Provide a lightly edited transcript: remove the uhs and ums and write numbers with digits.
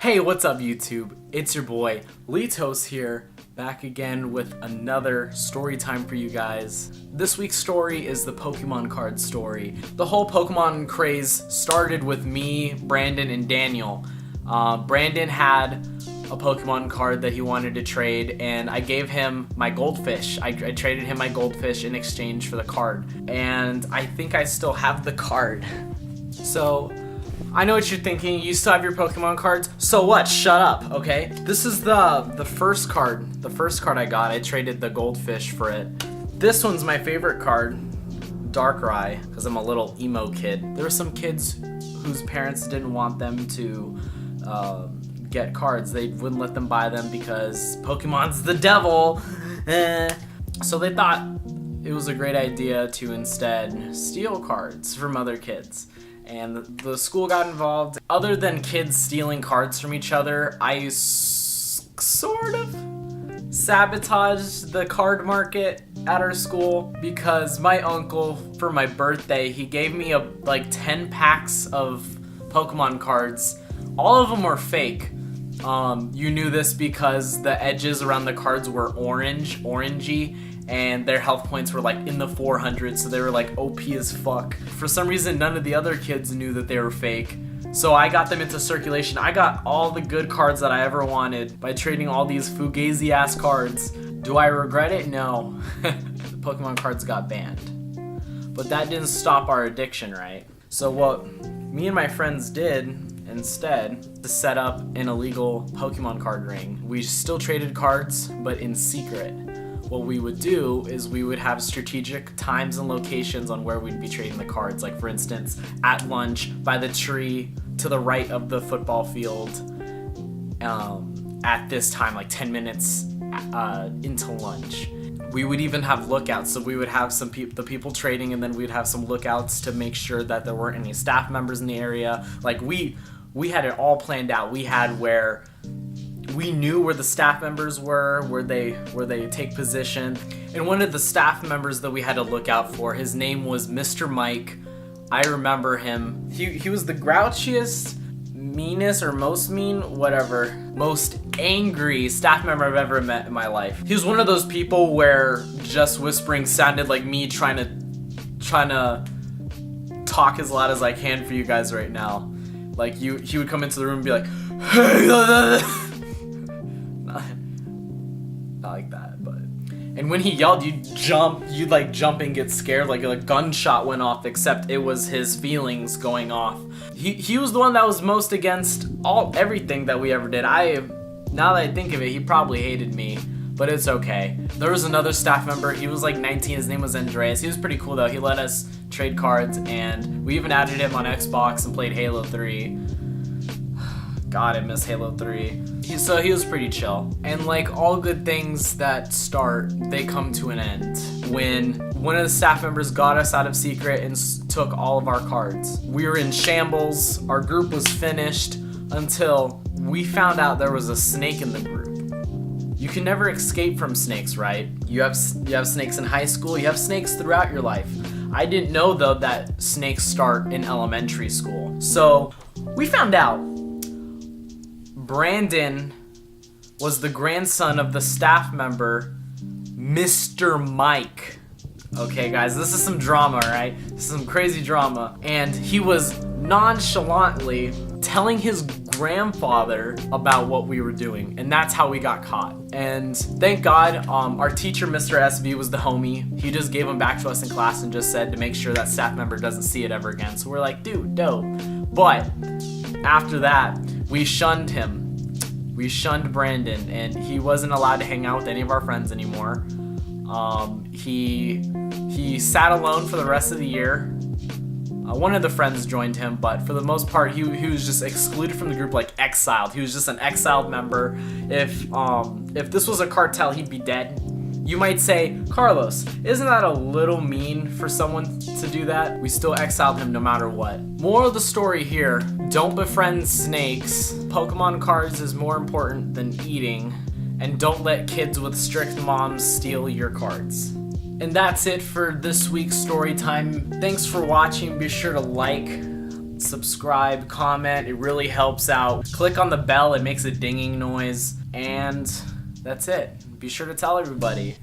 Hey, what's up YouTube? It's your boy, Carlitos here, back again with another story time for you guys. This week's story is the Pokemon card story. The whole Pokemon craze started with me, Brandon, and Daniel. Brandon had a Pokemon card that he wanted to trade, and I gave him my goldfish. I traded him my goldfish in exchange for the card, and I think I still have the card. So, I know what you're thinking, you still have your Pokemon cards? So what? Shut up, okay? This is the first card. The first card I got, I traded the goldfish for it. This one's my favorite card, Darkrai, because I'm a little emo kid. There were some kids whose parents didn't want them to get cards. They wouldn't let them buy them because Pokemon's the devil. So they thought it was a great idea to instead steal cards from other kids. And the school got involved. Other than kids stealing cards from each other, I sort of sabotaged the card market at our school because my uncle, for my birthday, he gave me like 10 packs of Pokemon cards. All of them were fake. You knew this because the edges around the cards were orangey, and their health points were like in the 400s, so they were like OP as fuck. For some reason, none of the other kids knew that they were fake, so I got them into circulation. I got all the good cards that I ever wanted by trading all these fugazi ass cards. Do I regret it? No. The Pokemon cards got banned. But that didn't stop our addiction, right? So what me and my friends did instead to set up an illegal Pokemon card ring. We still traded cards, but in secret. What we would do is we would have strategic times and locations on where we'd be trading the cards. Like, for instance, at lunch, by the tree to the right of the football field, at this time, like 10 minutes into lunch. We would even have lookouts, so we would have the people trading, and then we'd have some lookouts to make sure that there weren't any staff members in the area. Like, we had it all planned out. We had where we knew where the staff members were, where they take position. And one of the staff members that we had to look out for, his name was Mr. Mike. I remember him. He was the grouchiest, meanest, or most angry staff member I've ever met in my life. He was one of those people where just whispering sounded like me trying to talk as loud as I can for you guys right now. Like, he would come into the room and be like, hey, not like that, but. And when he yelled, you'd jump and get scared, like a gunshot went off, except it was his feelings going off. He was the one that was most against everything that we ever did. Now that I think of it, he probably hated me, but it's okay. There was another staff member, he was like 19, his name was Andreas. He was pretty cool though. He let us trade cards, and we even added him on Xbox and played Halo 3. God, I miss Halo 3. So he was pretty chill. And like all good things that start, they come to an end. When one of the staff members got us out of secret and took all of our cards. We were in shambles, our group was finished, until we found out there was a snake in the group. You can never escape from snakes, right? You have snakes in high school, you have snakes throughout your life. I didn't know though that snakes start in elementary school. So we found out Brandon was the grandson of the staff member, Mr. Mike. Okay, guys, this is some drama, right? This is some crazy drama. And he was nonchalantly telling his grandfather about what we were doing, and that's how we got caught. And thank God, our teacher, Mr. SB, was the homie. He just gave him back to us in class and just said to make sure that staff member doesn't see it ever again. So we're like, dude, dope. But after that, we shunned him. We shunned Brandon, and he wasn't allowed to hang out with any of our friends anymore. He sat alone for the rest of the year. One of the friends joined him, but for the most part, he was just excluded from the group, like exiled. He was just an exiled member. If this was a cartel, he'd be dead. You might say, Carlos, isn't that a little mean for someone to do that? We still exiled him no matter what. Moral of the story here, don't befriend snakes. Pokemon cards is more important than eating. And don't let kids with strict moms steal your cards. And that's it for this week's story time. Thanks for watching. Be sure to like, subscribe, comment. It really helps out. Click on the bell, it makes a dinging noise. And that's it. Be sure to tell everybody.